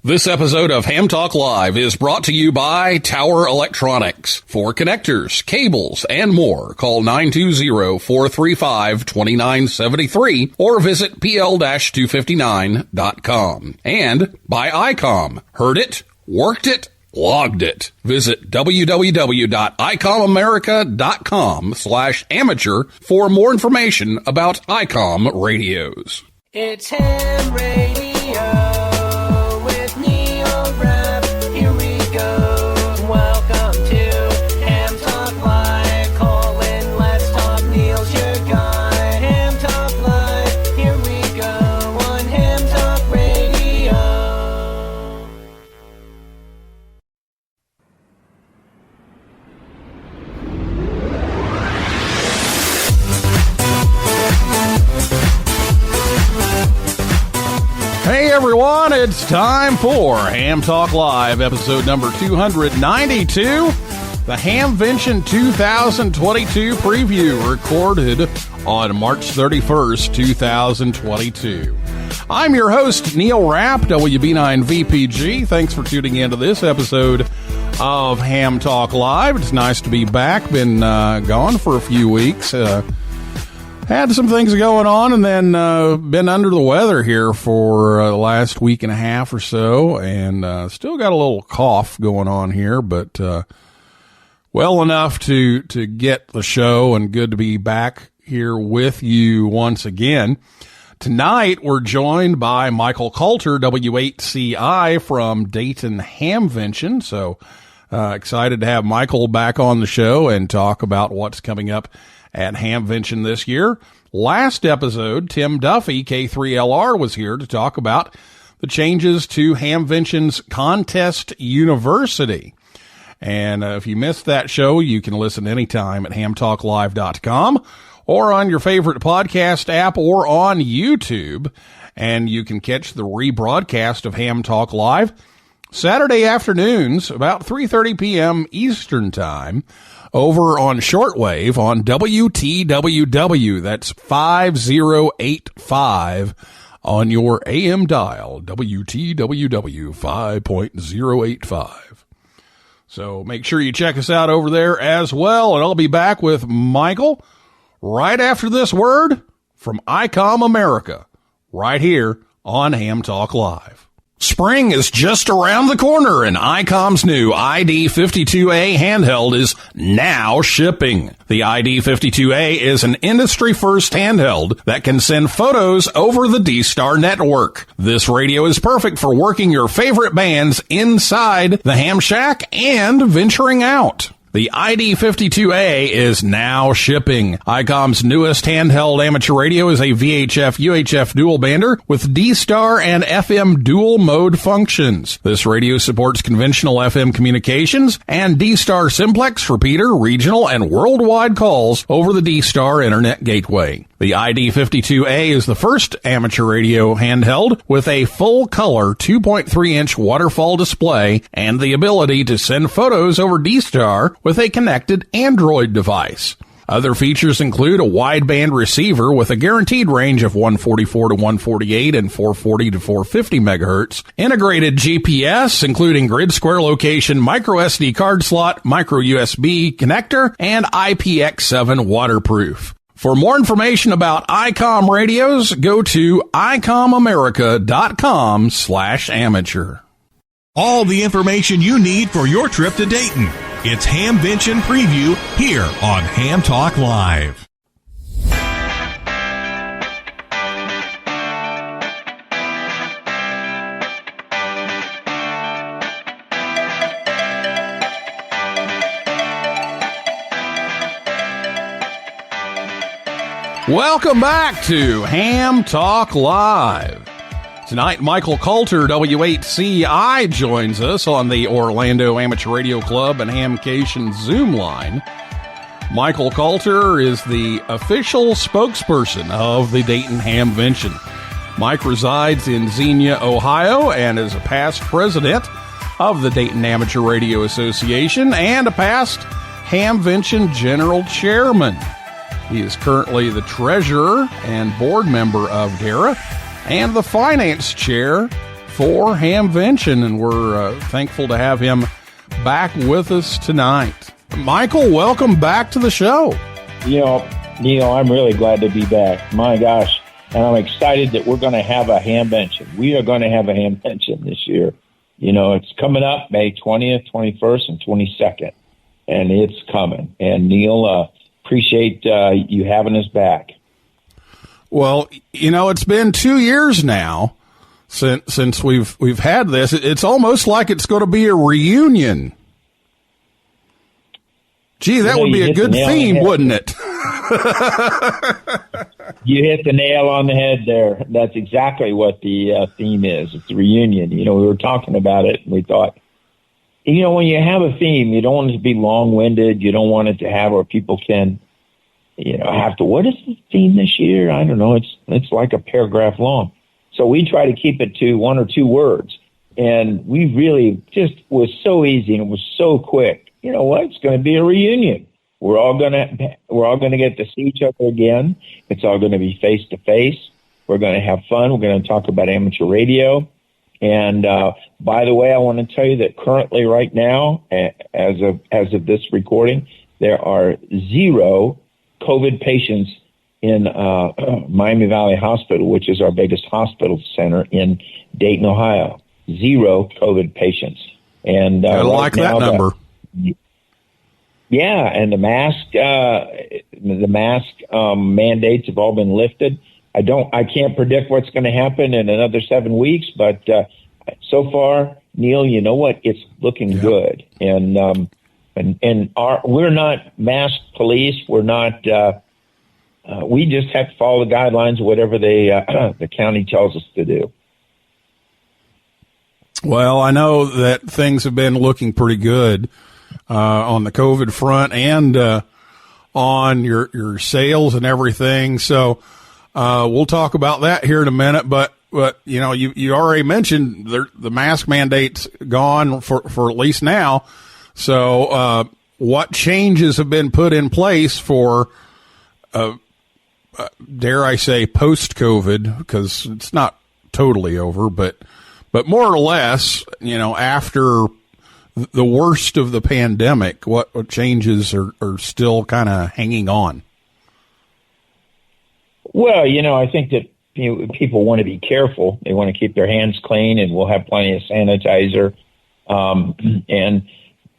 This episode of Ham Talk Live is brought to you by Tower Electronics. For connectors, cables, and more, call 920-435-2973 or visit pl-259.com. And by ICOM. Heard it, worked it, logged it. Visit www.icomamerica.com/amateur for more information about ICOM radios. It's Ham Radio. Hey everyone, it's time for Ham Talk Live, episode number 292, the Hamvention 2022 preview, recorded on March 31st, 2022. I'm your host, Neil Rapp, WB9VPG. Thanks for tuning in to this episode of Ham Talk Live. It's nice to be back. Been gone for a few weeks. Had some things going on, and then been under the weather here for the last week and a half or so, and still got a little cough going on here, but well enough to get the show, and good to be back here with you once again. Tonight, we're joined by Michael Kalter, W8CI from Dayton Hamvention, so excited to have Michael back on the show and talk about what's coming up at Hamvention this year. Last episode, Tim Duffy, K3LR, was here to talk about the changes to Hamvention's Contest University. And if you missed that show, you can listen anytime at hamtalklive.com or on your favorite podcast app or on YouTube. And you can catch the rebroadcast of Ham Talk Live Saturday afternoons about 3:30 p.m. Eastern Time over on shortwave on WTWW. That's 5085 on your AM dial, WTWW 5.085. So make sure you check us out over there as well, and I'll be back with Michael right after this word from ICOM America, right here on Ham Talk Live. Spring is just around the corner, and ICOM's new ID52A handheld is now shipping. The ID52A is an industry-first handheld that can send photos over the D-Star network. This radio is perfect for working your favorite bands inside the ham shack and venturing out. The ID52A is now shipping. ICOM's newest handheld amateur radio is a VHF-UHF dual bander with D-Star and FM dual mode functions. This radio supports conventional FM communications and D-Star simplex, repeater, regional, and worldwide calls over the D-Star Internet Gateway. The ID52A is the first amateur radio handheld with a full-color 2.3-inch waterfall display and the ability to send photos over D-Star with a connected Android device. Other features include a wideband receiver with a guaranteed range of 144 to 148 and 440 to 450 megahertz, integrated GPS, including grid square location, micro SD card slot, micro USB connector, and IPX7 waterproof. For more information about ICOM radios, go to icomamerica.com/amateur. All the information you need for your trip to Dayton. It's Hamvention Preview here on Ham Talk Live. Welcome back to Ham Talk Live. Tonight, Michael Kalter, W8CI, joins us on the Orlando Amateur Radio Club and Hamcation Zoom line. Michael Kalter is the official spokesperson of the Dayton Hamvention. Mike resides in Xenia, Ohio, and is a past president of the Dayton Amateur Radio Association and a past Hamvention general chairman. He is currently the treasurer and board member of DARA and the finance chair for Hamvention, and we're thankful to have him back with us tonight. Michael, welcome back to the show. Neil, I'm really glad to be back. My gosh. And I'm excited that we're going to have a Hamvention. We are going to have a Hamvention this year. It's coming up May 20th, 21st, and 22nd. And it's coming. And Neil, appreciate you having us back. Well, it's been 2 years now since we've had this. It's almost like it's going to be a reunion. Gee, that would be a good theme, wouldn't it? You hit the nail on the head there. That's exactly what the theme is. It's a reunion. We were talking about it, and we thought, when you have a theme, you don't want it to be long-winded. You don't want it to have where people can, have to, what is the theme this year? I don't know. It's like a paragraph long. So we try to keep it to 1 or 2 words. And we really just was so easy and it was so quick. You know what? It's going to be a reunion. We're all going to get to see each other again. It's all going to be face to face. We're going to have fun. We're going to talk about amateur radio. And by the way, I want to tell you that currently, right now, as of this recording, there are 0 COVID patients in Miami Valley Hospital, which is our biggest hospital center in Dayton, Ohio. 0 COVID patients. And I like that number. Yeah, and the mask mandates have all been lifted. I can't predict what's going to happen in another 7 weeks, but so far, Neil, you know what? It's looking good. And we're not mask police. We're not. We just have to follow the guidelines, whatever the county tells us to do. Well, I know that things have been looking pretty good on the COVID front and on your sales and everything. So we'll talk about that here in a minute. But you already mentioned the mask mandate's gone for at least now. So what changes have been put in place for dare I say post-COVID, because it's not totally over, but more or less, after the worst of the pandemic, what changes are still kind of hanging on? Well, I think that people want to be careful. They want to keep their hands clean, and we'll have plenty of sanitizer. And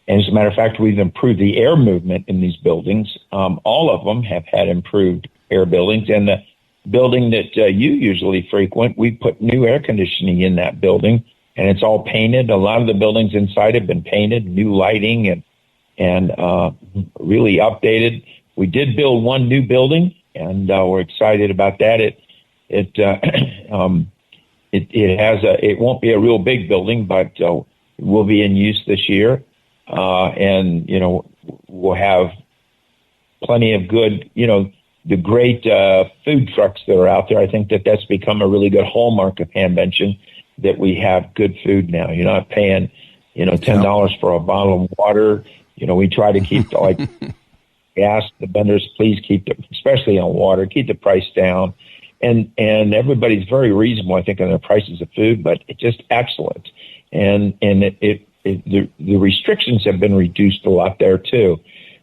as a matter of fact, we've improved the air movement in these buildings. All of them have had improved air buildings. And the building that you usually frequent, we put new air conditioning in that building, and it's all painted. A lot of the buildings inside have been painted, new lighting and really updated. We did build one new building, and we're excited about that. It won't be a real big building, but it will be in use this year. And we'll have plenty of good, the great food trucks that are out there. I think that's become a really good hallmark of Hamvention, that we have good food now. You're not paying, $10 for a bottle of water. We try to keep ask the vendors, please especially on water, keep the price down. And everybody's very reasonable, I think, on their prices of food, but it's just excellent. And the restrictions have been reduced a lot there too.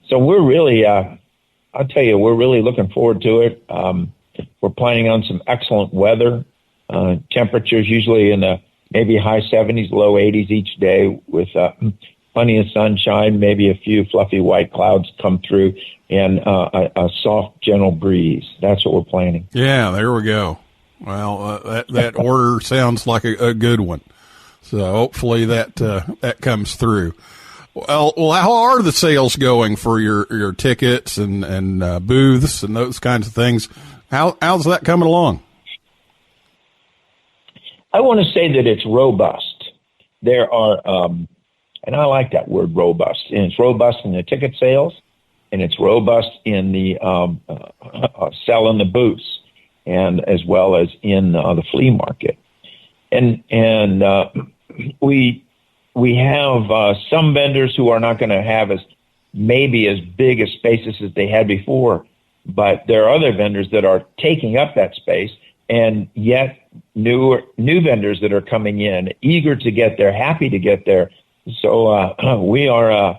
So we're really, I'll tell you, we're really looking forward to it. We're planning on some excellent weather. Temperatures usually in the maybe high 70s, low 80s each day, with plenty of sunshine, maybe a few fluffy white clouds come through, and a soft, gentle breeze. That's what we're planning. Yeah, there we go. Well, that order sounds like a good one. So hopefully that comes through. Well, how are the sales going for your tickets and booths and those kinds of things? How's that coming along? I want to say that it's robust. There are, and I like that word, robust. And it's robust in the ticket sales, and it's robust in the selling the booths, and as well as in the flea market. And we have some vendors who are not going to have maybe as big a spaces as they had before, but there are other vendors that are taking up that space, and yet new vendors that are coming in, eager to get there, happy to get there. So we are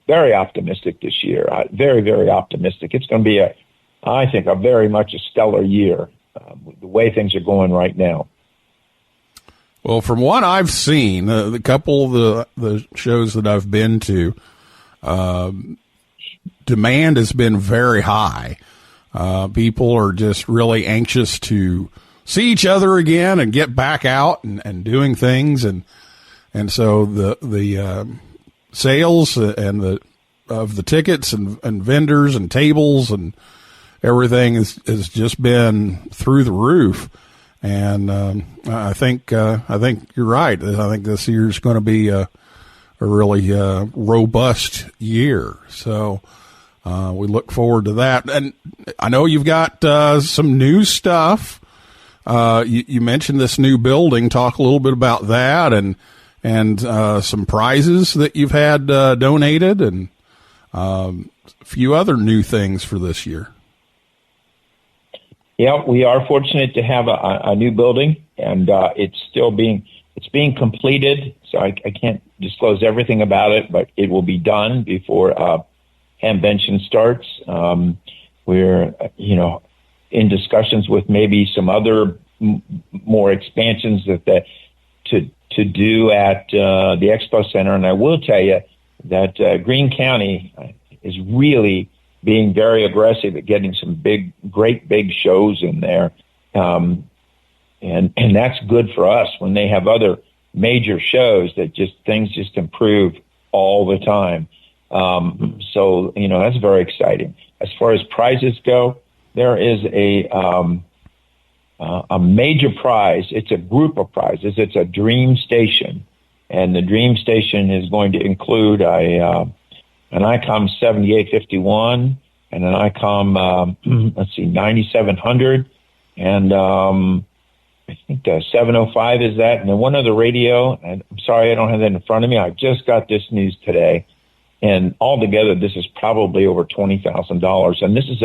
very optimistic this year. Very, very optimistic. It's going to be I think, a very much a stellar year. The way things are going right now. Well, from what I've seen, the couple of the shows that I've been to, demand has been very high. People are just really anxious to see each other again and get back out and doing things. And so the sales and of the tickets and vendors and tables and everything has just been through the roof. And I think you're right. I think this year's going to be a really robust year. So we look forward to that. And I know you've got some new stuff. You mentioned this new building. Talk a little bit about that and some prizes that you've had donated and a few other new things for this year. Yeah, we are fortunate to have a new building, and it's being completed. So I can't disclose everything about it, but it will be done before Hamvention starts. We're in discussions with maybe some other more expansions to do at the Expo Center, and I will tell you that Greene County is really being very aggressive at getting some great big shows in there. And that's good for us when they have other major shows that things improve all the time. So, that's very exciting. As far as prizes go, there is a major prize. It's a group of prizes. It's a Dream Station, and the Dream Station is going to include an ICOM 7851 and an ICOM, 9700, and I think 705 is that, and then one other radio. And I'm sorry, I don't have that in front of me. I just got this news today, and altogether, this is probably over $20,000. And this is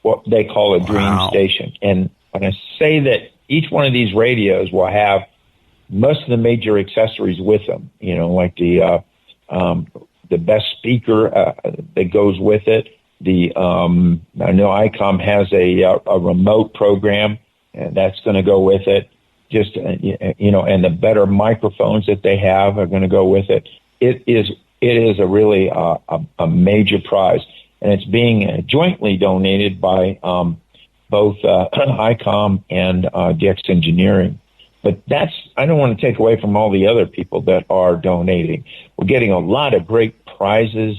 what they call a Dream Station. And when I say that each one of these radios will have most of the major accessories with them, like the best speaker that goes with it. I know ICOM has a remote program, and that's going to go with it. Just and the better microphones that they have are going to go with it. It is a really a major prize, and it's being jointly donated by both ICOM and DX Engineering. But I don't want to take away from all the other people that are donating. We're getting a lot of great prizes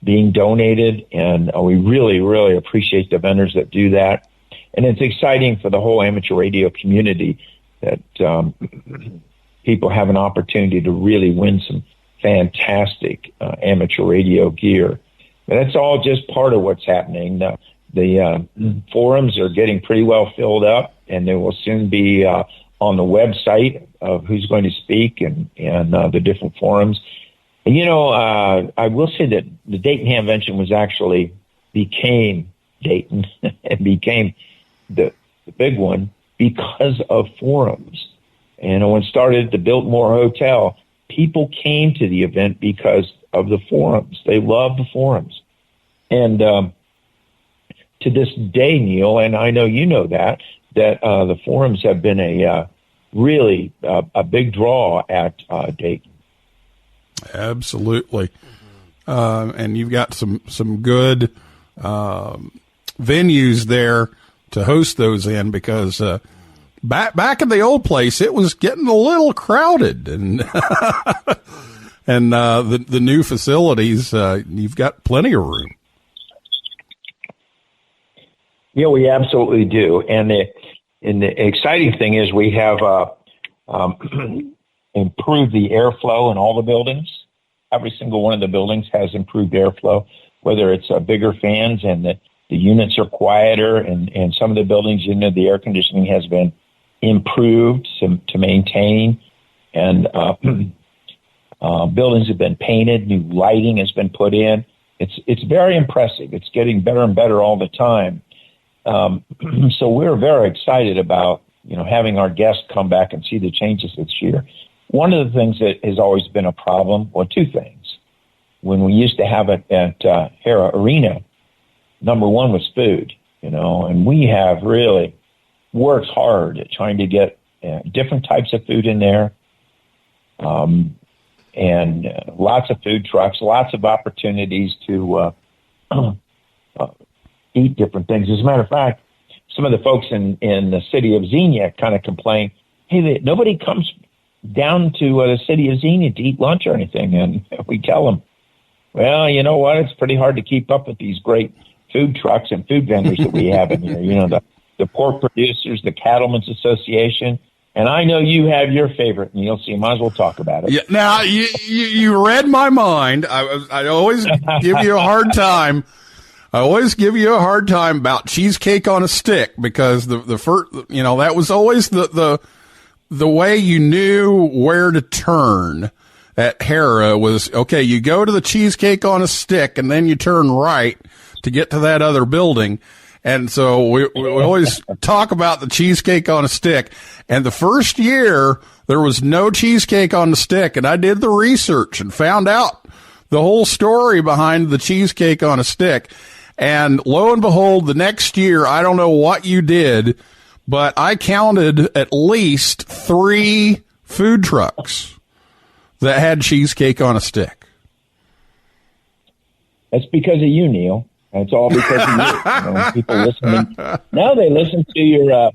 being donated, and we really, really appreciate the vendors that do that. And it's exciting for the whole amateur radio community that people have an opportunity to really win some fantastic amateur radio gear. But that's all just part of what's happening. The forums are getting pretty well filled up, and there will soon be on the website of who's going to speak and the different forums. And, I will say that the Dayton Hamvention became Dayton and became the big one because of forums. And when it started at the Biltmore Hotel, people came to the event because of the forums. They love the forums. And to this day, Neil, and I know you know that the forums have been a really a big draw at Dayton. Absolutely. And you've got some good venues there to host those in, because back in the old place, it was getting a little crowded, and and the new facilities, you've got plenty of room. Yeah, we absolutely do. And the exciting thing is we have improved the airflow in all the buildings. Every single one of the buildings has improved airflow, whether it's bigger fans and the units are quieter, and some of the buildings, the air conditioning has been improved to maintain, and buildings have been painted, new lighting has been put in. It's very impressive. It's getting better and better all the time. So we're very excited about, having our guests come back and see the changes this year. One of the things that has always been a problem, well, two things. When we used to have it at Hera Arena, number one was food, and we have really worked hard at trying to get different types of food in there, and lots of food trucks, lots of opportunities to eat different things. As a matter of fact, some of the folks in the city of Xenia kind of complain, hey, nobody comes down to the city of Xenia to eat lunch or anything. And we tell them, well, you know what? It's pretty hard to keep up with these great food trucks and food vendors that we have in here. The pork producers, the Cattlemen's Association. And I know you have your favorite, Neil, so you might as well talk about it. Yeah, now, you read my mind. I always give you a hard time. I always give you a hard time about cheesecake on a stick, because the first, that was always the way you knew where to turn at Hera was, okay, you go to the cheesecake on a stick and then you turn right to get to that other building. And so we always talk about the cheesecake on a stick. And the first year there was no cheesecake on the stick, and I did the research and found out the whole story behind the cheesecake on a stick. And lo and behold, the next year, I don't know what you did, but I counted at least 3 food trucks that had cheesecake on a stick. That's because of you, Neil. It's all because of you. People listening. Now they listen to your,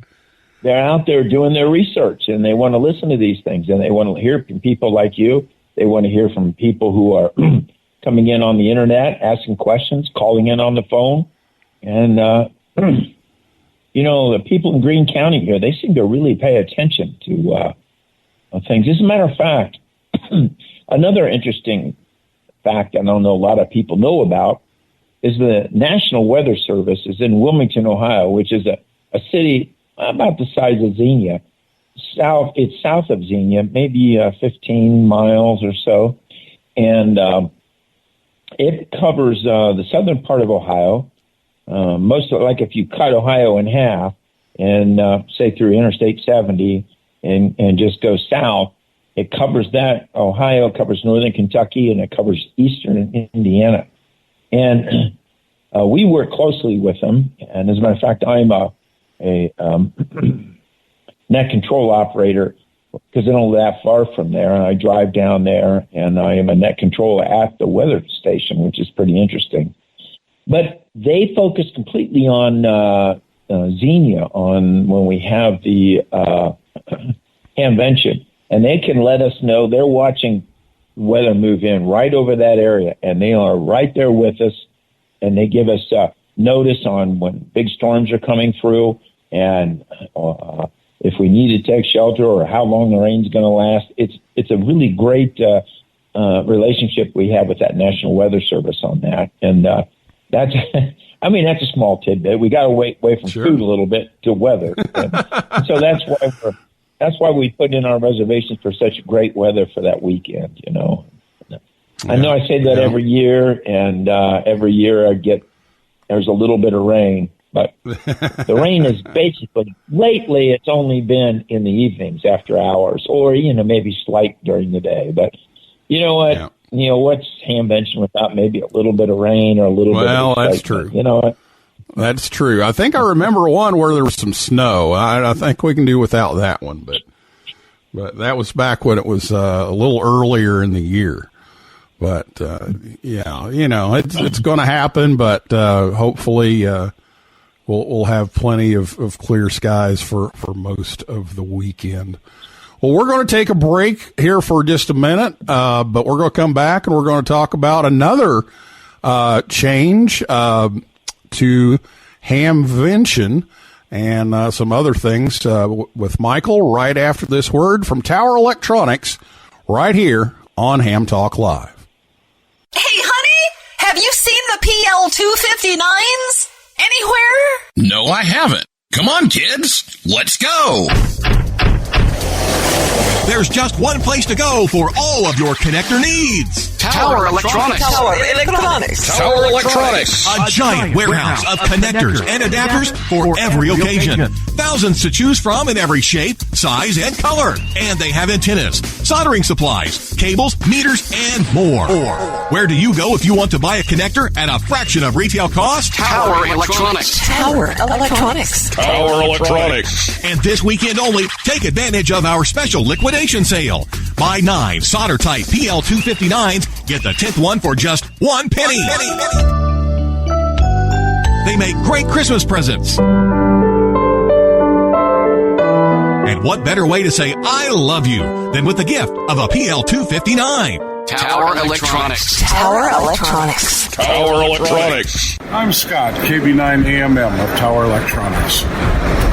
they're out there doing their research, and they want to listen to these things, and they want to hear from people like you. They want to hear from people who are coming in on the internet, asking questions, calling in on the phone. And, the people in Greene County here, they seem to really pay attention to things. As a matter of fact, another interesting fact I don't know a lot of people know about is the National Weather Service is in Wilmington, Ohio, which is a city about the size of Xenia. It's south of Xenia, maybe 15 miles or so. And it covers the southern part of Ohio. Most of, like if you cut Ohio in half and say through Interstate 70 and just go south, it covers that. Ohio covers northern Kentucky, and it covers eastern Indiana. And we work closely with them. And as a matter of fact, I'm a net control operator because I don't live that far from there, and I drive down there, and I am a net controller at the weather station, which is pretty interesting. But they focus completely on Xenia on when we have the Hamvention, and they can let us know they're watching weather move in right over that area, and they are right there with us, and they give us notice on when big storms are coming through, and if we need to take shelter or how long the rain's going to last. It's a really great relationship we have with that National Weather Service on that, and that's that's a small tidbit. We got to wait away from food a little bit to weather, and so that's why we put in our reservations for such great weather for that weekend. I know I say that every year, and every year there's a little bit of rain. But the rain is basically, lately it's only been in the evenings after hours, or, maybe slight during the day. But you know what? Yeah. What's Hamvention without maybe a little bit of rain or a little bit of excitement? Well, that's true. You know what? That's true. I think I remember one where there was some snow. I think we can do without that one, but that was back when it was a little earlier in the year. But, it's going to happen, but hopefully we'll have plenty of clear skies for most of the weekend. Well, we're going to take a break here for just a minute, but we're going to come back and we're going to talk about another change to Hamvention and some other things with Michael right after this word from Tower Electronics right here on Ham Talk Live. Hey, honey, have you seen the PL259s anywhere? No, I haven't. Come on, kids. Let's go. There's just one place to go for all of your connector needs. Tower Electronics. Tower Electronics. Tower Electronics. A giant warehouse of connectors and adapters for every occasion. Thousands to choose from in every shape, size, and color. And they have antennas, soldering supplies, cables, meters, and more. Where do you go if you want to buy a connector at a fraction of retail cost? Tower Electronics. Tower Electronics. Tower Electronics. And this weekend only, take advantage of our special liquidation sale. Buy 9 solder-type PL259s, get the 10th one for just 1 penny. They make great Christmas presents. And what better way to say I love you than with the gift of a PL259? Tower Electronics. Tower Electronics. Tower Electronics. I'm Scott, KB9AMM of Tower Electronics.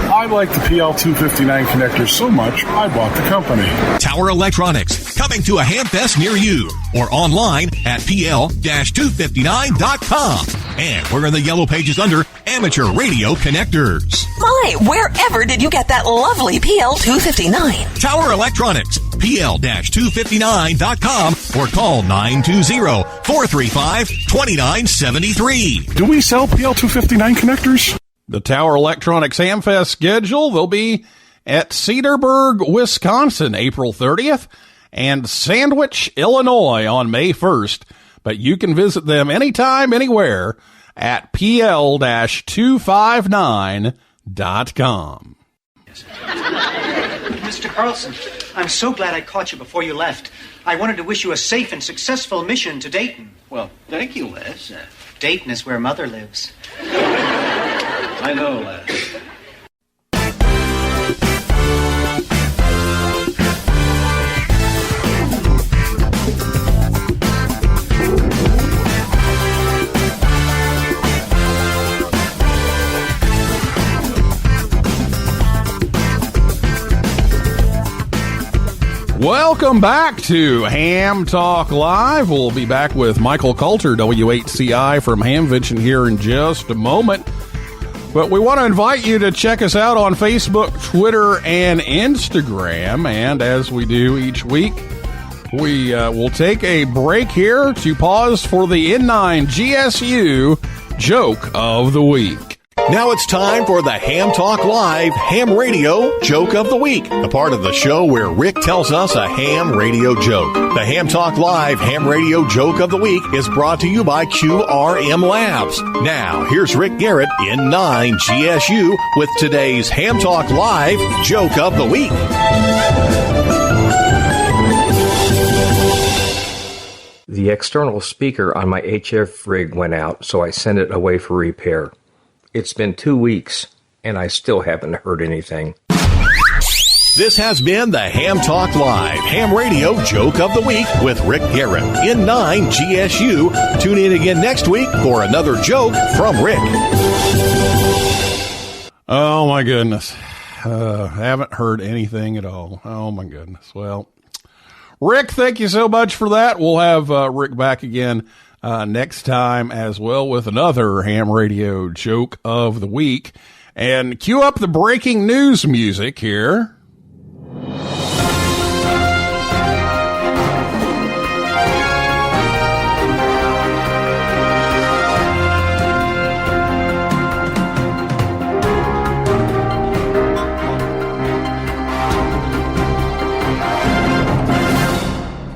I like the PL259 connectors so much, I bought the company. Tower Electronics, coming to a Hamfest near you, or online at pl-259.com. And we're in the yellow pages under Amateur Radio Connectors. My, wherever did you get that lovely PL259? Tower Electronics, pl-259.com, or call 920-435-2973. Do we sell PL259 connectors? The Tower Electronics Hamfest schedule, they'll be at Cedarburg, Wisconsin, April 30th, and Sandwich, Illinois on May 1st. But you can visit them anytime, anywhere at pl-259.com. Mr. Carlson, I'm so glad I caught you before you left. I wanted to wish you a safe and successful mission to Dayton. Well, thank you, Les. Dayton is where Mother lives. I know, Les. Welcome back to Ham Talk Live. We'll be back with Michael Kalter, W8CI from Hamvention here in just a moment. But we want to invite you to check us out on Facebook, Twitter, and Instagram. And as we do each week, we will take a break here to pause for the N9 GSU Joke of the Week. Now it's time for the Ham Talk Live Ham Radio Joke of the Week, the part of the show where Rick tells us a ham radio joke. The Ham Talk Live Ham Radio Joke of the Week is brought to you by QRM Labs. Now, here's Rick Garrett in 9 GSU with today's Ham Talk Live Joke of the Week. The external speaker on my HF rig went out, so I sent it away for repair. It's been 2 weeks, and I still haven't heard anything. This has been the Ham Talk Live Ham Radio Joke of the Week with Rick Garrett in 9 GSU. Tune in again next week for another joke from Rick. Oh, my goodness. Haven't heard anything at all. Oh, my goodness. Well, Rick, thank you so much for that. We'll have Rick back again next time as well with another Ham Radio Joke of the Week. And cue up the breaking news music here.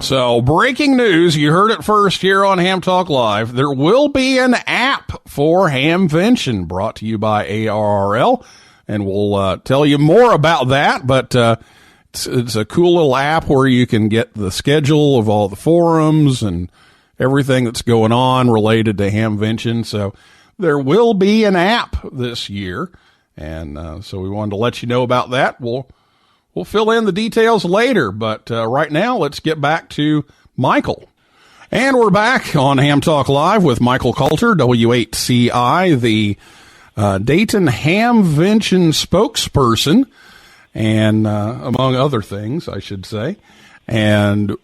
So, breaking news, you heard it first here on Ham Talk Live. There will be an app for Hamvention brought to you by ARRL, and we'll tell you more about that, but it's a cool little app where you can get the schedule of all the forums and everything that's going on related to Hamvention. So, there will be an app this year, and so we wanted to let you know about that. We'll fill in the details later, but right now, let's get back to Michael. And we're back on Ham Talk Live with Michael Kalter, W8CI, the Dayton Hamvention spokesperson, and among other things, I should say. And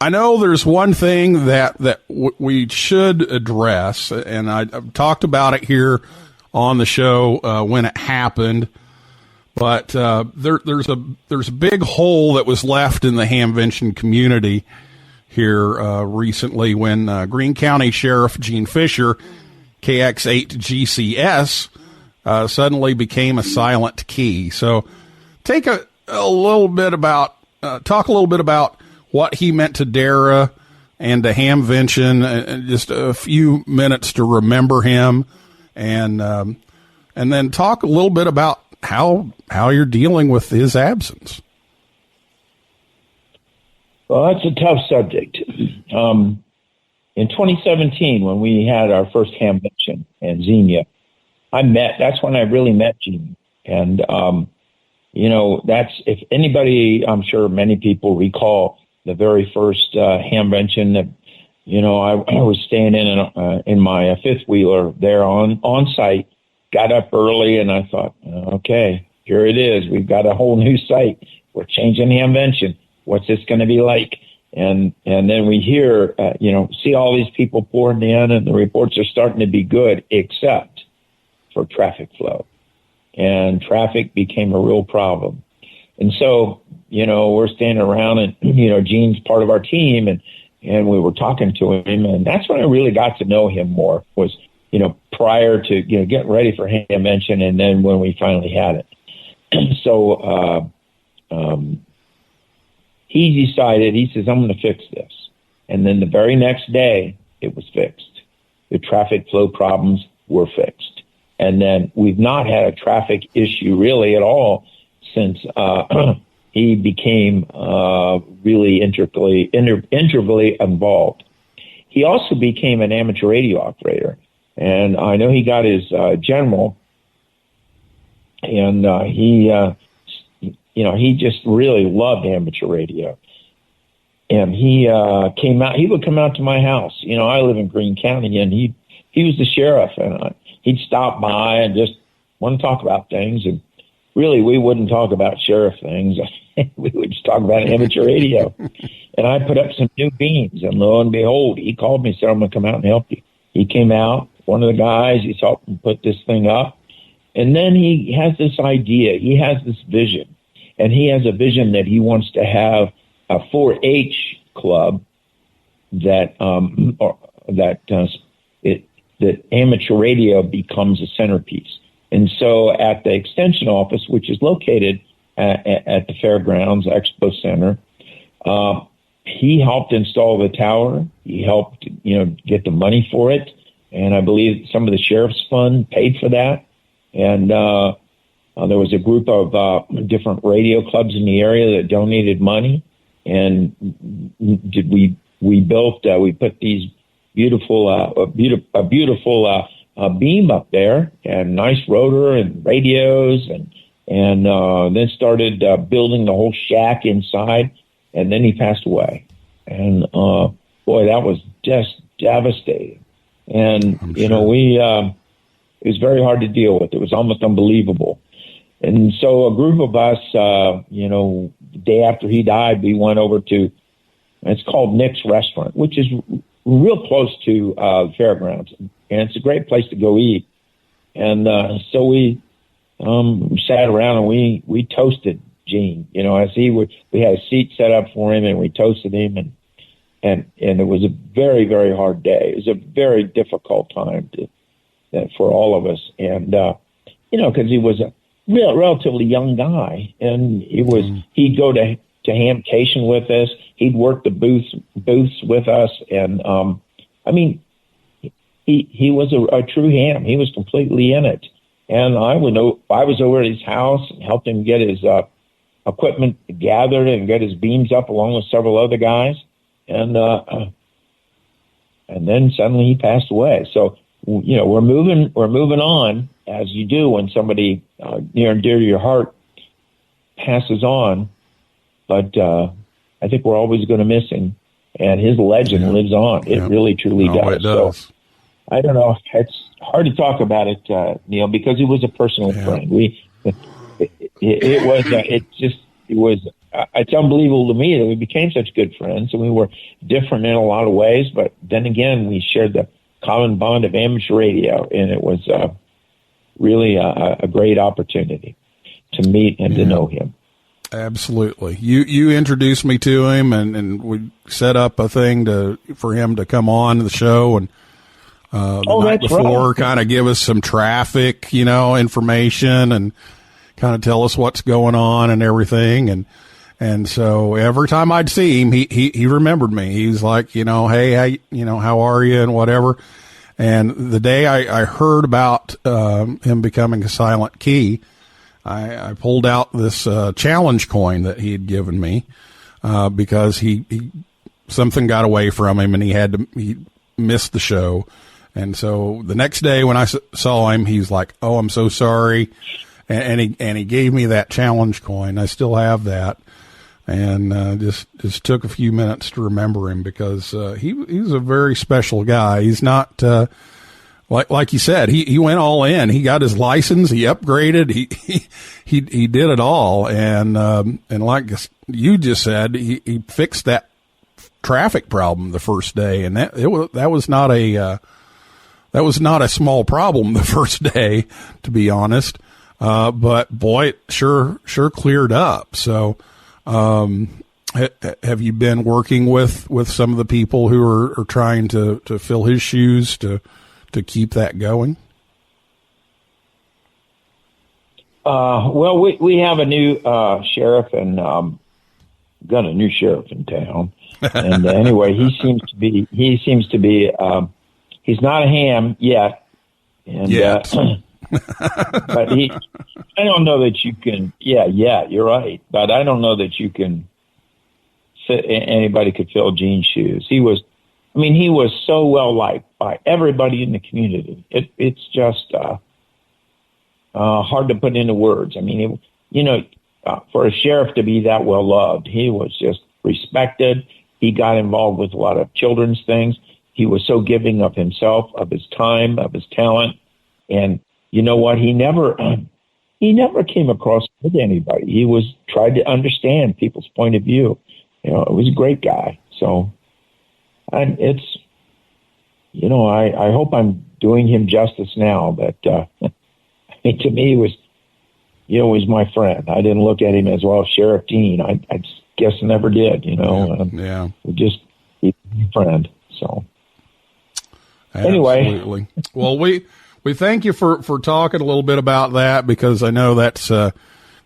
I know there's one thing that we should address, and I've talked about it here on the show when it happened. But there's a big hole that was left in the Hamvention community here recently when Greene County Sheriff Gene Fisher, KX8GCS, suddenly became a silent key. So take a little bit about, talk a little bit about what he meant to DARA and to Hamvention, and just a few minutes to remember him, and then talk a little bit about how you're dealing with his absence. Well, that's a tough subject. In 2017, when we had our first Hamvention and Xenia, that's when I really met Gene. And, that's, if anybody, I'm sure many people recall the very first Hamvention that, I was staying in my fifth wheeler there on site, got up early, and I thought, okay, here it is. We've got a whole new site. We're changing Hamvention. What's this going to be like? And then we hear, see all these people pouring in, and the reports are starting to be good, except for traffic flow. And traffic became a real problem. And so, we're standing around, and, Gene's part of our team, and we were talking to him, and that's when I really got to know him more, was, prior to, getting ready for Hamvention, and then when we finally had it. So, he decided, he says, I'm going to fix this. And then the very next day, it was fixed. The traffic flow problems were fixed. And then we've not had a traffic issue really at all since he became really integrally involved. He also became an amateur radio operator. And I know he got his general, and he just really loved amateur radio. And he would come out to my house. I live in Greene County, and he was the sheriff, and he'd stop by and just want to talk about things. And really, we wouldn't talk about sheriff things. We would just talk about amateur radio. And I put up some new beams, and lo and behold, he called me and said, I'm going to come out and help you. He came out, one of the guys, he's helping put this thing up. And then he has this idea. He has this vision. And he has a vision that he wants to have a 4-H club that that amateur radio becomes a centerpiece. And so at the extension office, which is located at the Fairgrounds Expo Center, he helped install the tower. He helped, get the money for it. And I believe some of the sheriff's fund paid for that. And there was a group of different radio clubs in the area that donated money. And we put these beautiful beam up there, and nice rotor and radios, and then started building the whole shack inside. And then he passed away. And boy, that was just devastating. And it was very hard to deal with. It was almost unbelievable. And so a group of us, the day after he died, we went over to, it's called Nick's Restaurant, which is real close to Fairgrounds. And it's a great place to go eat. And so we sat around and we toasted Gene, as we had a seat set up for him, and we toasted him. And it was a very, very hard day. It was a very difficult time for all of us. And, because he was a relatively young guy, and he'd go to Hamcation with us. He'd work the booths with us. And, he was a true ham. He was completely in it. And I was over at his house and helped him get his equipment gathered and get his beams up along with several other guys. And then suddenly he passed away. So, we're moving on, as you do when somebody near and dear to your heart passes on. But I think we're always going to miss him, and his legend lives on. It really, truly does. It does. So, I don't know. It's hard to talk about it, Neil, because he was a personal friend. It's unbelievable to me that we became such good friends, and we were different in a lot of ways. But then again, we shared the common bond of amateur radio, and it was really a great opportunity to meet and to know him. Absolutely. You introduced me to him, and we set up a thing for him to come on the show, and the night before, kind of give us some traffic, information, and kind of tell us what's going on and everything. And so every time I'd see him, he remembered me. He was like, hey, how are you and whatever. And the day I heard about him becoming a silent key, I pulled out this challenge coin that he had given me because he something got away from him and he missed the show. And so the next day when I saw him, he's like, "Oh, I'm so sorry," and he gave me that challenge coin. I still have that, and just took a few minutes to remember him because he's a very special guy. He's not. Like you said, he went all in. He got his license. He upgraded. He did it all. And like you just said, he fixed that traffic problem the first day. And that was not a small problem the first day, to be honest. But boy, it sure cleared up. So, have you been working with some of the people who are trying to fill his shoes to keep that going? Well, we have a new sheriff, and got a new sheriff in town. And anyway, he seems to be. He's not a ham yet, and but I don't know that you can. Yeah, you're right. But I don't know that you can. Anybody could fill Gene's shoes. He was so well liked by everybody in the community. It's just hard to put into words. I mean, for a sheriff to be that well loved, he was just respected. He got involved with a lot of children's things. He was so giving of himself, of his time, of his talent. And you know what? He never came across with anybody. He tried to understand people's point of view. It was a great guy. So, and it's, I hope I'm doing him justice now, but, to me, he was my friend. I didn't look at him as, well, Sheriff Dean. I guess I never did, Yeah. We just, he's my friend. So, absolutely. Anyway. Well, we thank you for talking a little bit about that, because I know that's, going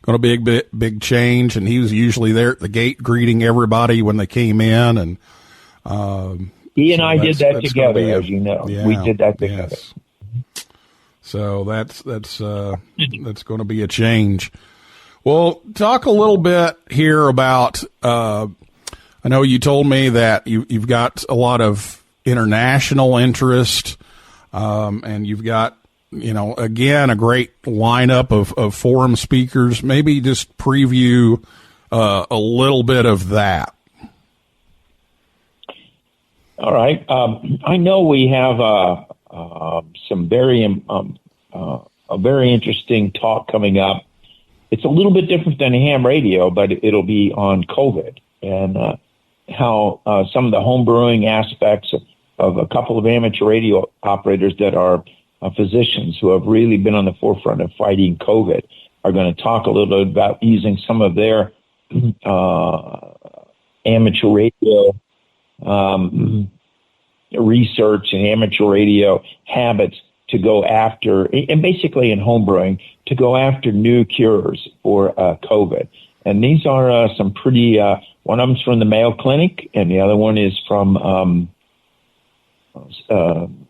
to be a big change. And he was usually there at the gate greeting everybody when they came in. And, he and I did that together, as you know. Yeah, we did that together. Yes. So that's going to be a change. Well, talk a little bit here about, I know you told me that you've got a lot of international interest, and you've got, again, a great lineup of forum speakers. Maybe just preview a little bit of that. All right. I know we have some a very interesting talk coming up. It's a little bit different than ham radio, but it'll be on COVID and how some of the home brewing aspects of a couple of amateur radio operators that are physicians who have really been on the forefront of fighting COVID are going to talk a little bit about using some of their amateur radio research and amateur radio habits to go after, and basically in homebrewing, to go after new cures for COVID. And these are some pretty, one of them's from the Mayo Clinic, and the other one is from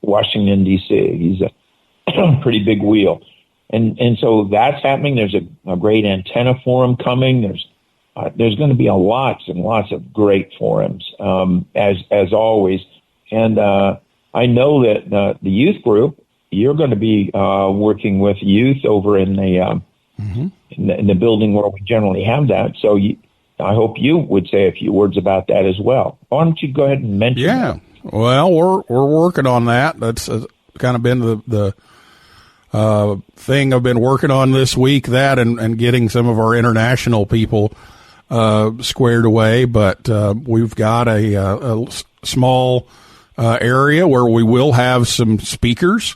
Washington, D.C. He's a pretty big wheel. And so that's happening. There's a great antenna forum coming. There's going to be lots and lots of great forums, as always. And I know that the youth group, you're going to be working with youth over in the building where we generally have that. So I hope you would say a few words about that as well. Why don't you go ahead and mention that? Well, we're working on that. That's kind of been the thing I've been working on this week, that and getting some of our international people squared away. But we've got a small area where we will have some speakers.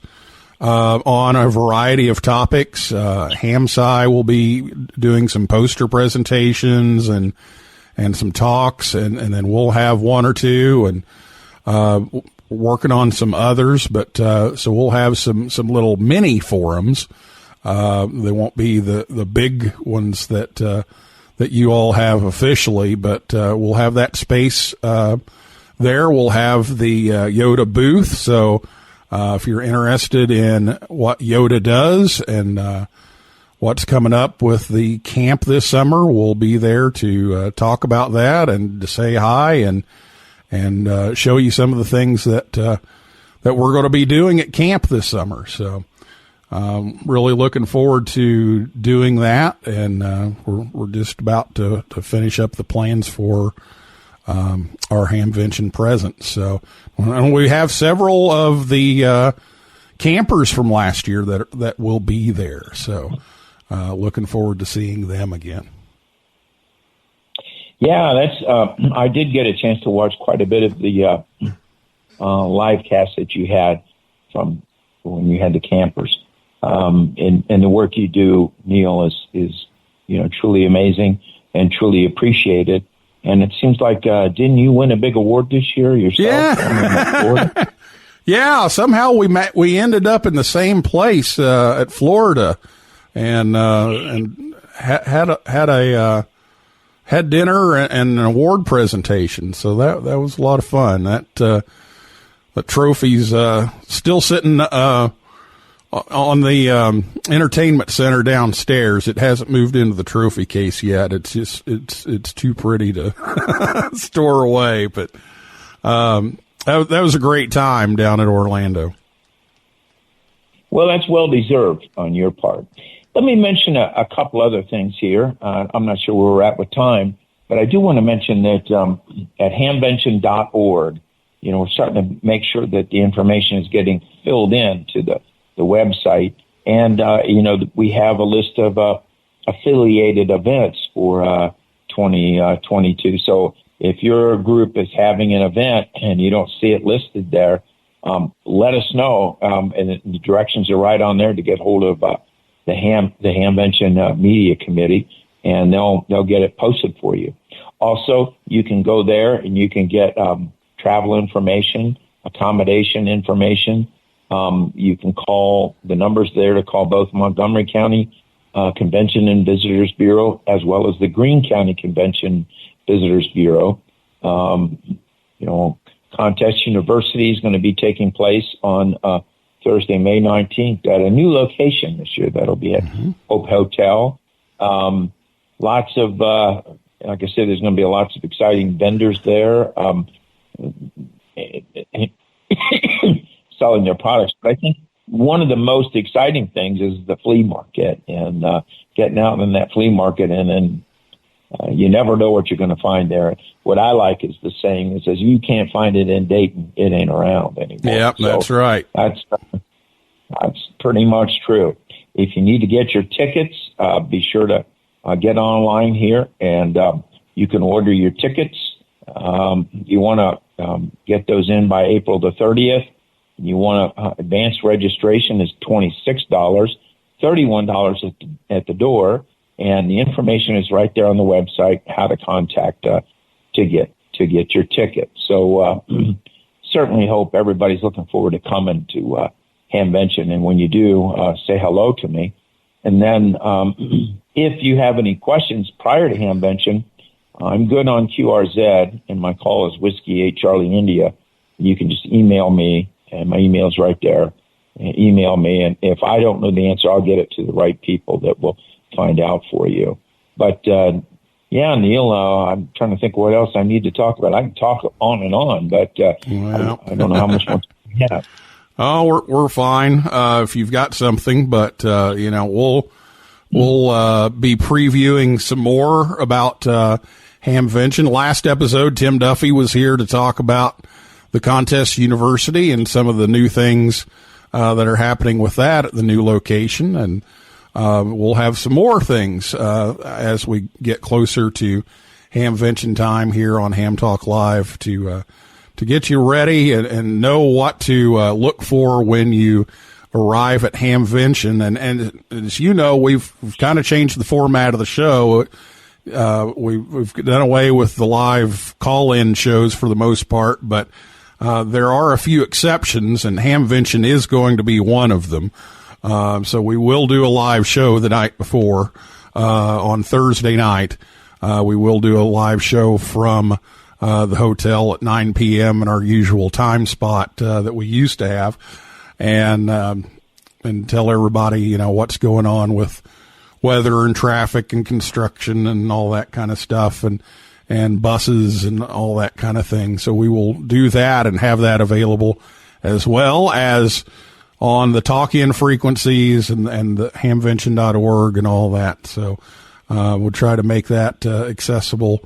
on a variety of topics. HamSci will be doing some poster presentations and some talks, and then we'll have one or two, and working on some others. But so we'll have some little mini forums. They won't be the big ones that you all have officially, but we'll have that space there. We'll have the Yoda booth. So if you're interested in what Yoda does and what's coming up with the camp this summer, we'll be there to talk about that and to say hi and show you some of the things that we're going to be doing at camp this summer. So really looking forward to doing that, and we're just about to finish up the plans for our Hamvention present. So we have several of the campers from last year that will be there. So looking forward to seeing them again. Yeah, that's. I did get a chance to watch quite a bit of the live cast that you had from when you had the campers. And the work you do, Neil, is truly amazing and truly appreciated. And it seems like didn't you win a big award this year yourself? Yeah, yeah. Somehow we ended up in the same place at Florida, and had dinner and an award presentation. So that was a lot of fun. The trophy's still sitting on the entertainment center downstairs. It hasn't moved into the trophy case yet. It's just it's too pretty to store away. But that was a great time down at Orlando. Well, that's well deserved on your part. Let me mention a couple other things here. I'm not sure where we're at with time, but I do want to mention that at hamvention.org, we're starting to make sure that the information is getting filled in to the website. And, we have a list of affiliated events for 2022. So if your group is having an event and you don't see it listed there, let us know. And the directions are right on there to get hold of the Hamvention Media Committee, and they'll get it posted for you. Also, you can go there and you can get travel information, accommodation information. You can call the numbers there to call both Montgomery County Convention and Visitors Bureau as well as the Greene County Convention Visitors Bureau. Contest University is going to be taking place on Thursday, May 19th at a new location this year. That'll be at Hope Hotel. Lots of, like I said, there's going to be lots of exciting vendors there selling their products. But I think one of the most exciting things is the flea market and getting out in that flea market, and then you never know what you're going to find there. What I like is the saying that says, you can't find it in Dayton, it ain't around anymore. Yep, so that's right. That's pretty much true. If you need to get your tickets, be sure to get online here, and you can order your tickets. You want to get those in by April the 30th. You want to advanced registration is $26, $31 at the door, and the information is right there on the website how to contact to get your ticket. So certainly hope everybody's looking forward to coming to Hamvention, and when you do, say hello to me. And then if you have any questions prior to Hamvention, I'm good on QRZ, and my call is Whiskey 8 Charlie India. You can just email me, and my email's right there. Email me, and if I don't know the answer, I'll get it to the right people that will find out for you. But yeah, Neil, I'm trying to think what else I need to talk about. I can talk on and on, but I don't know how much more we have. Oh, we're fine if you've got something, but we'll be previewing some more about Hamvention. Last episode, Tim Duffy was here to talk about the Contest University and some of the new things that are happening with that at the new location, and we'll have some more things as we get closer to Hamvention time here on Ham Talk Live to get you ready and know what to look for when you arrive at Hamvention. And as you know, we've kind of changed the format of the show. We've done away with the live call-in shows for the most part, but there are a few exceptions, and Hamvention is going to be one of them. So we will do a live show the night before on Thursday night. We will do a live show from the hotel at 9 p.m. in our usual time spot that we used to have, and tell everybody, what's going on with weather and traffic and construction and all that kind of stuff, and buses and all that kind of thing. So we will do that and have that available, as well as on the talk-in frequencies and the hamvention.org and all that. So we'll try to make that accessible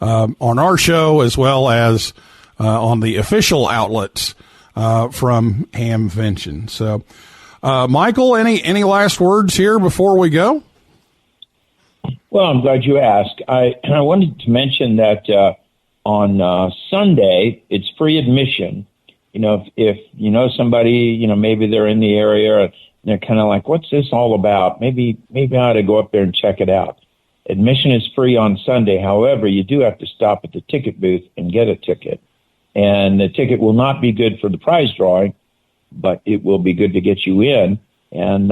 on our show, as well as on the official outlets from Hamvention. So, Michael, any last words here before we go? Well, I'm glad you asked. I wanted to mention that on Sunday, it's free admission. If you know somebody, maybe they're in the area and they're kind of like, what's this all about? Maybe I ought to go up there and check it out. Admission is free on Sunday. However, you do have to stop at the ticket booth and get a ticket. And the ticket will not be good for the prize drawing, but it will be good to get you in. And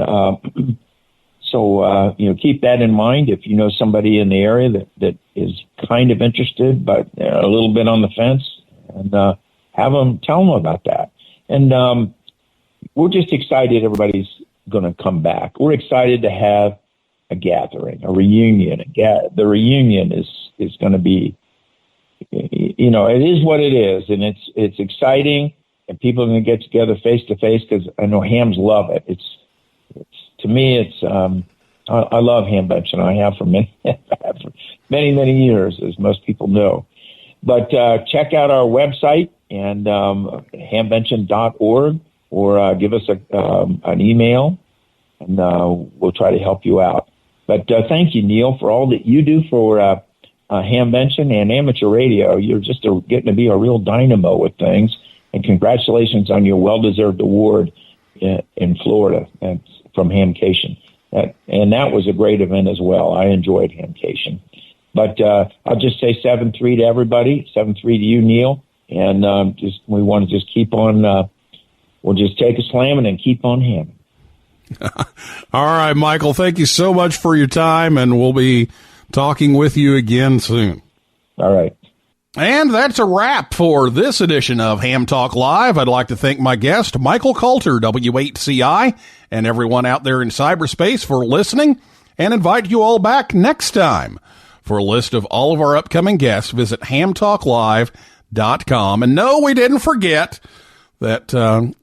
so keep that in mind. If you know somebody in the area that is kind of interested, but a little bit on the fence, and tell them about that. And we're just excited everybody's going to come back. We're excited to have a gathering, a reunion. The reunion is going to be, it is what it is, and it's exciting, and people are going to get together face to face, because I know hams love it. It's to me, I love Hamvention. I have for many years, as most people know. But check out our website and hamvention.org, or give us an email, and we'll try to help you out. But thank you, Neil, for all that you do for Hamvention and amateur radio. You're just getting to be a real dynamo with things. And congratulations on your well-deserved award in Florida from Hamcation. And that was a great event as well. I enjoyed Hamcation. But I'll just say 7-3 to everybody, 7-3 to you, Neil. And we want to just keep on, we'll just take a slamming and keep on hamming. All right, Michael, thank you so much for your time, and we'll be talking with you again soon. All right. And that's a wrap for this edition of Ham Talk Live. I'd like to thank my guest, Michael Kalter, W8CI, and everyone out there in cyberspace for listening, and invite you all back next time. For a list of all of our upcoming guests, visit hamtalklive.com. And no, we didn't forget that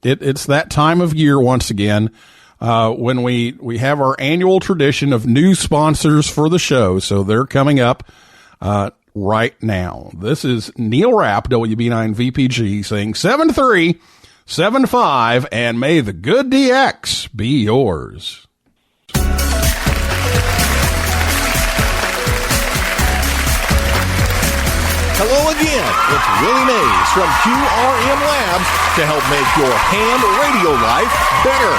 it's that time of year once again when we have our annual tradition of new sponsors for the show. So they're coming up right now. This is Neil Rapp, WB9VPG, saying 7-3-7-5, and may the good DX be yours. Hello again. It's Willie Mays from QRM Labs to help make your ham radio life better.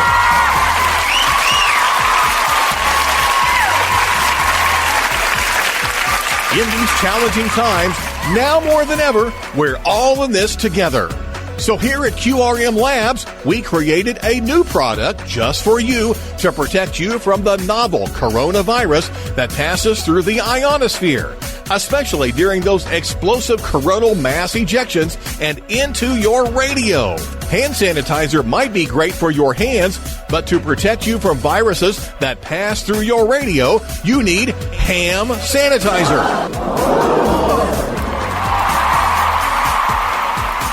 In these challenging times, now more than ever, we're all in this together. So here at QRM Labs, we created a new product just for you to protect you from the novel coronavirus that passes through the ionosphere, especially during those explosive coronal mass ejections and into your radio. Hand sanitizer might be great for your hands, but to protect you from viruses that pass through your radio, you need ham sanitizer.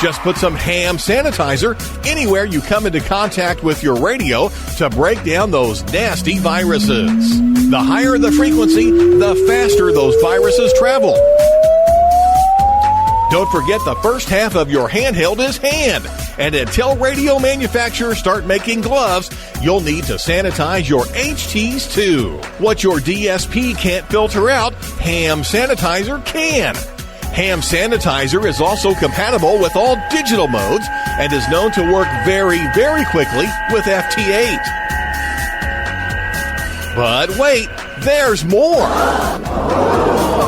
Just put some ham sanitizer anywhere you come into contact with your radio to break down those nasty viruses. The higher the frequency, the faster those viruses travel. Don't forget the first half of your handheld is hand. And until radio manufacturers start making gloves, you'll need to sanitize your HTs too. What your DSP can't filter out, ham sanitizer can. Ham Sanitizer is also compatible with all digital modes and is known to work very, very quickly with FT8. But wait, there's more.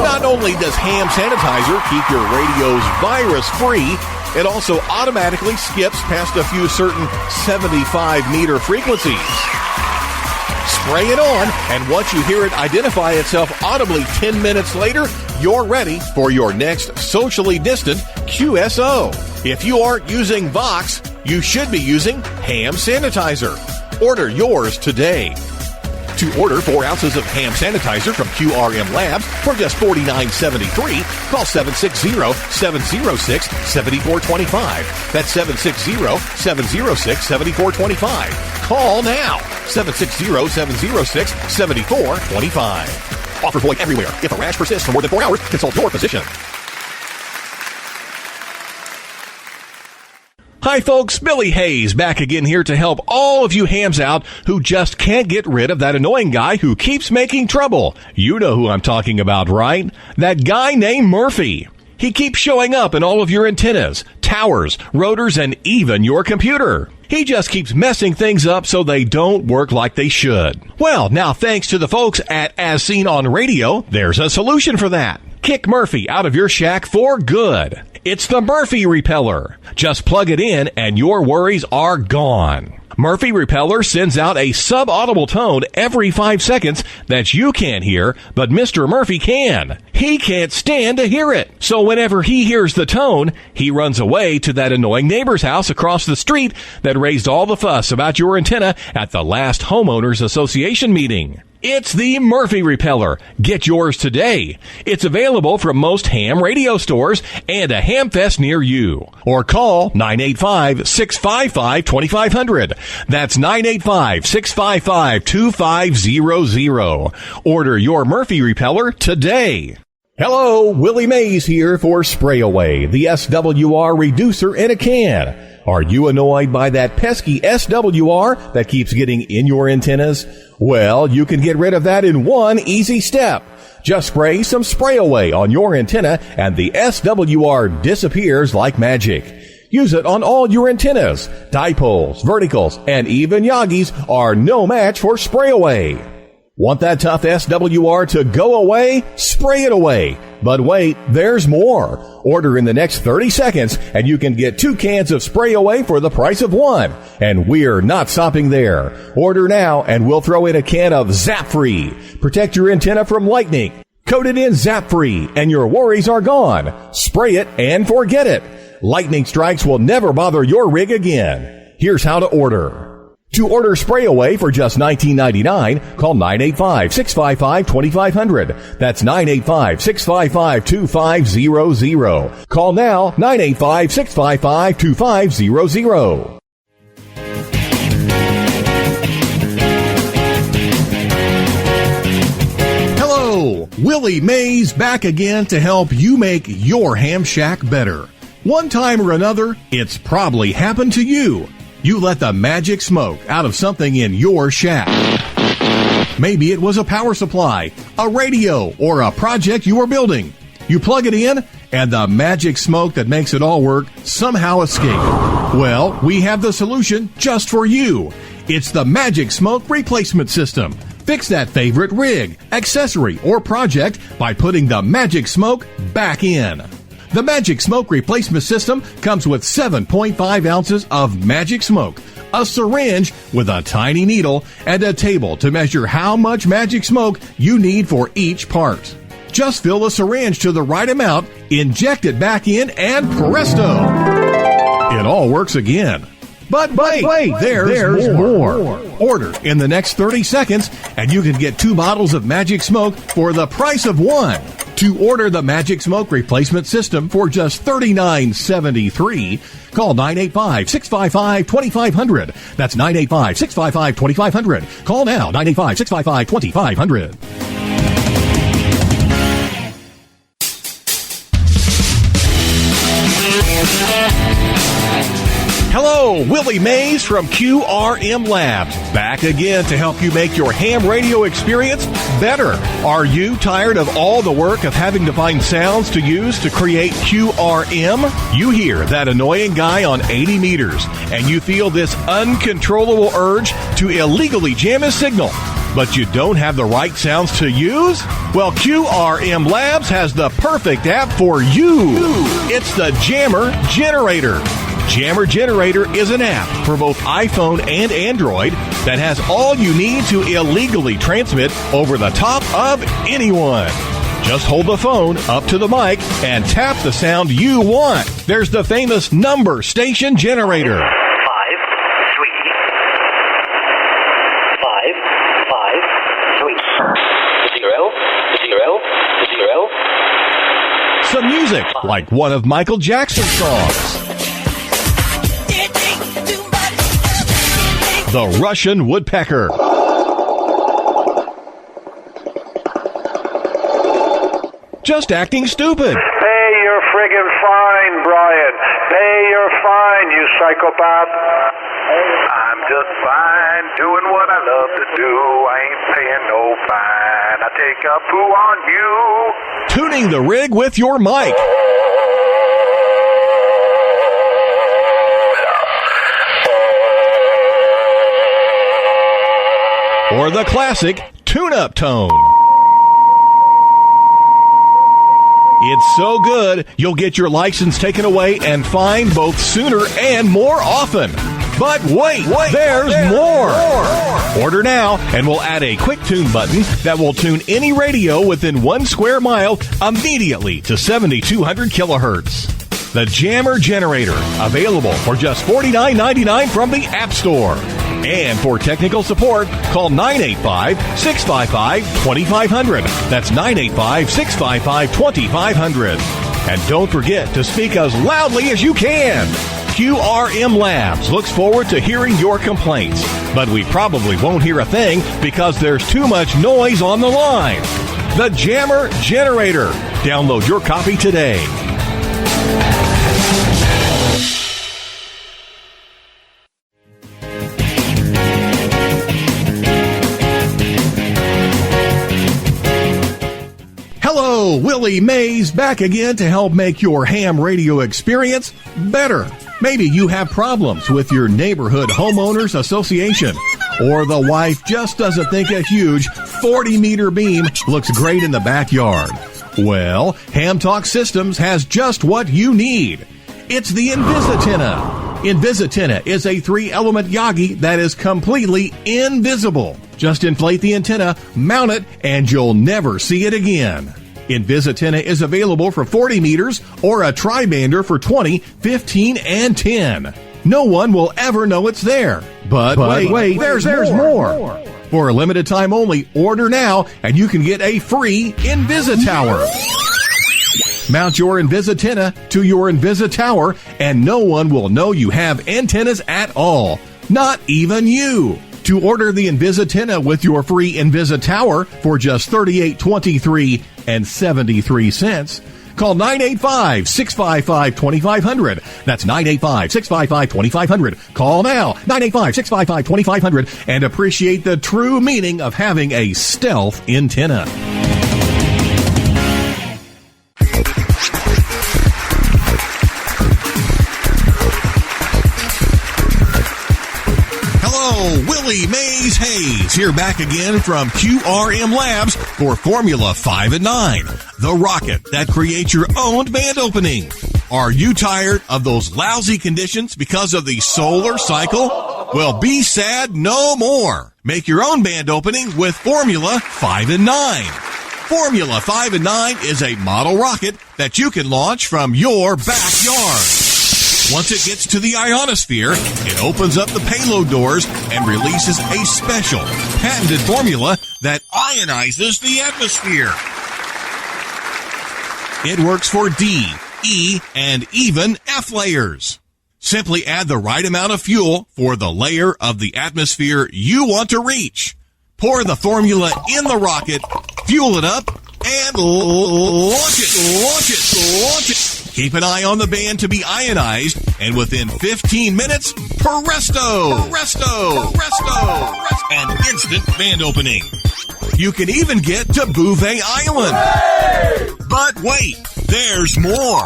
Not only does Ham Sanitizer keep your radios virus-free, it also automatically skips past a few certain 75-meter frequencies. Spray it on, and once you hear it identify itself audibly 10 minutes later, you're ready for your next socially distant QSO. If you aren't using Vox, you should be using Ham Sanitizer. Order yours today. To order 4 ounces of Ham Sanitizer from QRM Labs for just $49.73, call 760-706-7425. That's 760-706-7425. Call now. 760-706-7425. Offer void everywhere. If a rash persists for more than 4 hours, consult your physician. Hi folks, Billy Hayes back again here to help all of you hams out who just can't get rid of that annoying guy who keeps making trouble. You know who I'm talking about, right? That guy named Murphy. He keeps showing up in all of your antennas, towers, rotors, and even your computer. He just keeps messing things up so they don't work like they should. Well, now thanks to the folks at As Seen on Radio, there's a solution for that. Kick Murphy out of your shack for good. It's the Murphy Repeller. Just plug it in and your worries are gone. Murphy Repeller sends out a subaudible tone every 5 seconds that you can't hear, but Mr. Murphy can. He can't stand to hear it. So whenever he hears the tone, he runs away to that annoying neighbor's house across the street that raised all the fuss about your antenna at the last Homeowners Association meeting. It's the Murphy Repeller. Get yours today. It's available from most ham radio stores and a Hamfest near you. Or call 985-655-2500. That's 985-655-2500. Order your Murphy Repeller today. Hello, Willie Mays here for Spray Away, the SWR reducer in a can. Are you annoyed by that pesky SWR that keeps getting in your antennas? Well, you can get rid of that in one easy step. Just spray some Spray Away on your antenna and the SWR disappears like magic. Use it on all your antennas. Dipoles, verticals, and even Yagis are no match for Spray Away. Want that tough SWR to go away? Spray it away. But wait, there's more. Order in the next 30 seconds and you can get 2 cans of Spray Away for the price of 1. And we're not stopping there. Order now and we'll throw in a can of Zap Free. Protect your antenna from lightning. Coat it in Zap Free and your worries are gone. Spray it and forget it. Lightning strikes will never bother your rig again. Here's how to order. To order Spray Away for just $19.99, call 985-655-2500. That's 985-655-2500. Call now, 985-655-2500. Hello, Willie Mays back again to help you make your ham shack better. One time or another, it's probably happened to you. You let the magic smoke out of something in your shack. Maybe it was a power supply, a radio, or a project you were building. You plug it in, and the magic smoke that makes it all work somehow escaped. Well, we have the solution just for you. It's the Magic Smoke Replacement System. Fix that favorite rig, accessory, or project by putting the magic smoke back in. The Magic Smoke Replacement System comes with 7.5 ounces of magic smoke, a syringe with a tiny needle, and a table to measure how much magic smoke you need for each part. Just fill the syringe to the right amount, inject it back in, and presto! It all works again. But wait, there's more. Order in the next 30 seconds, and you can get 2 bottles of magic smoke for the price of 1. To order the Magic Smoke Replacement System for just $39.73, call 985-655-2500. That's 985-655-2500. Call now, 985-655-2500. Hello, Willie Mays from QRM Labs, back again to help you make your ham radio experience better. Are you tired of all the work of having to find sounds to use to create QRM? You hear that annoying guy on 80 meters, and you feel this uncontrollable urge to illegally jam his signal, but you don't have the right sounds to use? Well, QRM Labs has the perfect app for you. It's the Jammer Generator. Jammer Generator is an app for both iPhone and Android that has all you need to illegally transmit over the top of anyone. Just hold the phone up to the mic and tap the sound you want. There's the famous number station generator. 5, 3, 0, 0, 0. Some music like one of Michael Jackson's songs. The Russian Woodpecker. Just acting stupid. Pay your friggin' fine, Brian. Pay your fine, you psychopath. I'm just fine, doing what I love to do. I ain't paying no fine. I take a poo on you. Tuning the rig with your mic. Or the classic tune-up tone. It's so good, you'll get your license taken away and fined both sooner and more often. But wait, there's more. Order now, and we'll add a quick tune button that will tune any radio within 1 square mile immediately to 7,200 kilohertz. The Jammer Generator, available for just $49.99 from the App Store. And for technical support, call 985-655-2500. That's 985-655-2500. And don't forget to speak as loudly as you can. QRM Labs looks forward to hearing your complaints, but we probably won't hear a thing because there's too much noise on the line. The Jammer Generator. Download your copy today. Hello, Willie Mays back again to help make your ham radio experience better. Maybe you have problems with your neighborhood homeowners association, or the wife just doesn't think a huge 40-meter beam looks great in the backyard. Well, Ham Talk Systems has just what you need. It's the Invisitina. Invisitina is a 3-element Yagi that is completely invisible. Just inflate the antenna, mount it, and you'll never see it again. Invisitina is available for 40 meters or a tri-bander for 20, 15, and 10. No one will ever know it's there. But wait, there's more. For a limited time only, order now and you can get a free Invisitower. Mount your Invisitina to your Invisitower and no one will know you have antennas at all. Not even you. To order the Invisitina with your free Invisitower for just $38.23 and 73 cents, call 985-655-2500. That's 985-655-2500. Call now, 985-655-2500, and appreciate the true meaning of having a stealth antenna. Willie Mays Hayes here back again from QRM Labs for Formula 5 and 9, the rocket that creates your own band opening. Are you tired of those lousy conditions because of the solar cycle? Well, be sad no more. Make your own band opening with Formula 5 and 9. Formula 5 and 9 is a model rocket that you can launch from your backyard. Once it gets to the ionosphere, it opens up the payload doors and releases a special, patented formula that ionizes the atmosphere. It works for D, E, and even F layers. Simply add the right amount of fuel for the layer of the atmosphere you want to reach. Pour the formula in the rocket, fuel it up, and launch it. Keep an eye on the band to be ionized, and within 15 minutes, presto, an instant band opening. You can even get to Bouvet Island. But wait, there's more.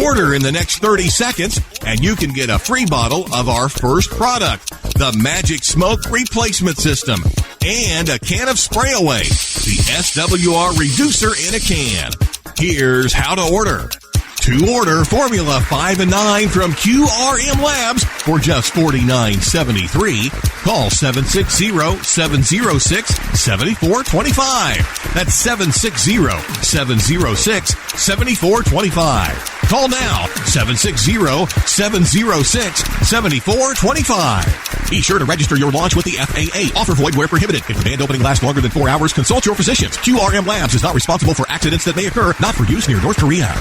Order in the next 30 seconds, and you can get a free bottle of our first product, the Magic Smoke Replacement System, and a can of Spray Away, the SWR Reducer in a can. Here's how to order. To order Formula 5 and 9 from QRM Labs for just $49.73, call 760-706-7425. That's 760-706-7425. Call now, 760-706-7425. Be sure to register your launch with the FAA. Offer void where prohibited. If the band opening lasts longer than 4 hours, consult your physicians. QRM Labs is not responsible for accidents that may occur, not for use near North Korea.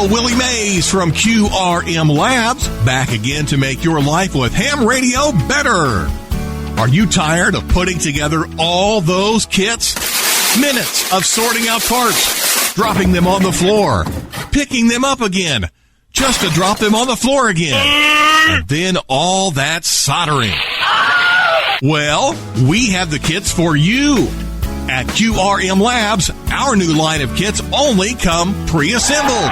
Willie Mays from QRM Labs, back again to make your life with ham radio better. Are you tired of putting together all those kits? Minutes of sorting out parts, dropping them on the floor, picking them up again, just to drop them on the floor again, and then all that soldering. Well, we have the kits for you. At QRM Labs, our new line of kits only come pre-assembled.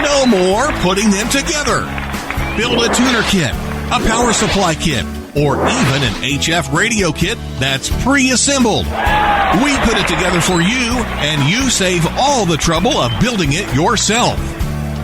No more putting them together. Build a tuner kit, a power supply kit, or even an HF radio kit that's pre-assembled. We put it together for you, and you save all the trouble of building it yourself.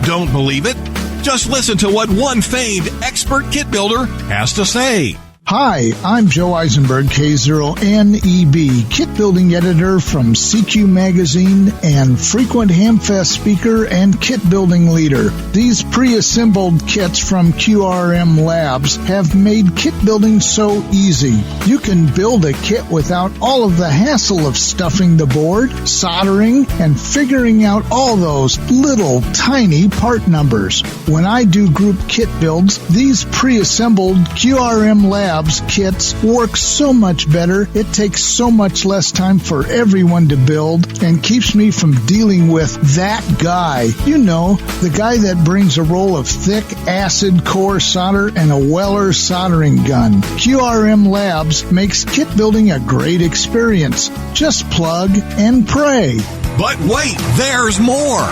Don't believe it? Just listen to what one famed expert kit builder has to say. Hi, I'm Joe Eisenberg, K0NEB, kit building editor from CQ Magazine and frequent Hamfest speaker and kit building leader. These pre-assembled kits from QRM Labs have made kit building so easy. You can build a kit without all of the hassle of stuffing the board, soldering, and figuring out all those little tiny part numbers. When I do group kit builds, these pre-assembled QRM Labs kits work so much better. It takes so much less time for everyone to build and keeps me from dealing with that guy. You know, the guy that brings a roll of thick acid core solder and a Weller soldering gun. QRM Labs makes kit building a great experience. Just plug and pray. But wait, there's more.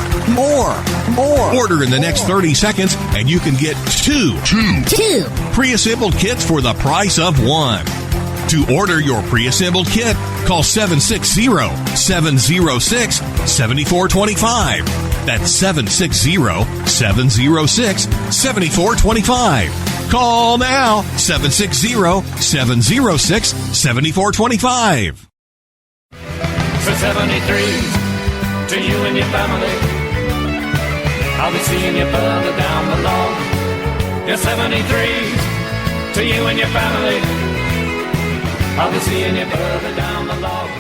Order in the next 30 seconds, and you can get two pre-assembled kits for the price of one. To order your pre-assembled kit, call 760-706-7425. That's 760-706-7425. Call now, 760-706-7425. For 73 to you and your family, I'll be seeing you further down the log. Yeah, 73 to you and your family, I'll be seeing you further down the log.